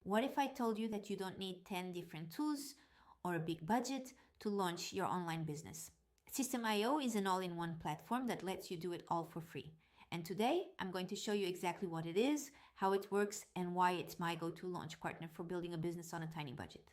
What if I told you that you don't need 10 different tools or a big budget to launch your online business? System.io is an all-in-one platform that lets you do it all for free. And today, I'm going to show you exactly what it is, how it works, and why it's my go-to launch partner for building a business on a tiny budget.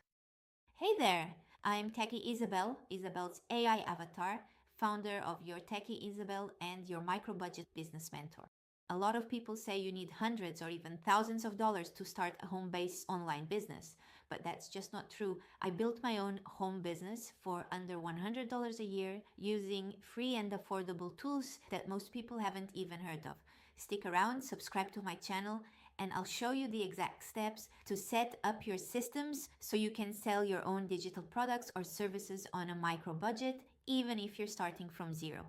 Hey there! I'm Techie Isabel, Isabel's AI avatar, founder of Your Techie Isabel and your micro-budget business mentor. A lot of people say you need hundreds or even thousands of dollars to start a home-based online business, but that's just not true. I built my own home business for under $100 a year using free and affordable tools that most people haven't even heard of. Stick around, subscribe to my channel, and I'll show you the exact steps to set up your systems so you can sell your own digital products or services on a micro budget, even if you're starting from zero.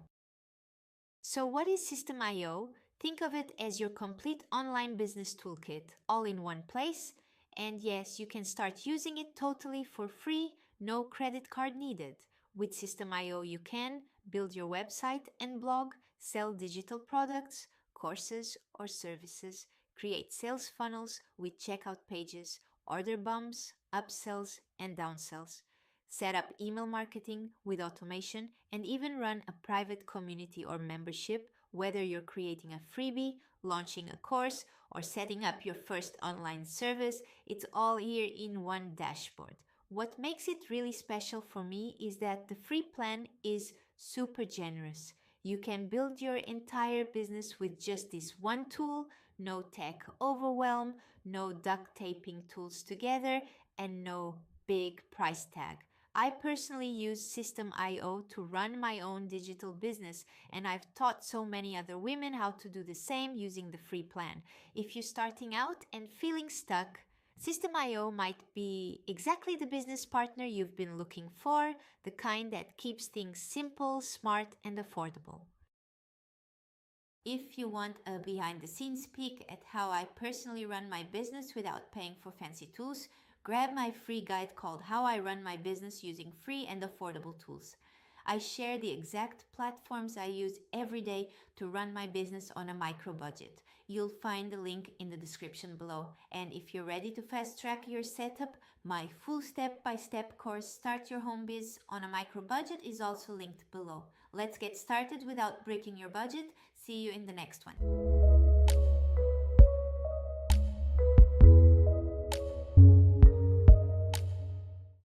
So what is System.io? Think of it as your complete online business toolkit, all in one place. And yes, you can start using it totally for free, no credit card needed. With System.io, you can build your website and blog, sell digital products, courses or services, create sales funnels with checkout pages, order bumps, upsells and downsells, set up email marketing with automation, and even run a private community or membership, whether you're creating a freebie, launching a course, or setting up your first online service. It's all here in one dashboard. What makes it really special for me is that the free plan is super generous. You can build your entire business with just this one tool, no tech overwhelm, no duct taping tools together, and no big price tag. I personally use System.io to run my own digital business, and I've taught so many other women how to do the same using the free plan. If you're starting out and feeling stuck, System.io might be exactly the business partner you've been looking for, the kind that keeps things simple, smart, and affordable. If you want a behind-the-scenes peek at how I personally run my business without paying for fancy tools, grab my free guide called How I Run My Business Using Free and Affordable Tools. I share the exact platforms I use every day to run my business on a micro budget. You'll find the link in the description below. And if you're ready to fast track your setup, my full step-by-step course Start Your Home Biz on a Micro Budget is also linked below. Let's get started without breaking your budget. See you in the next one.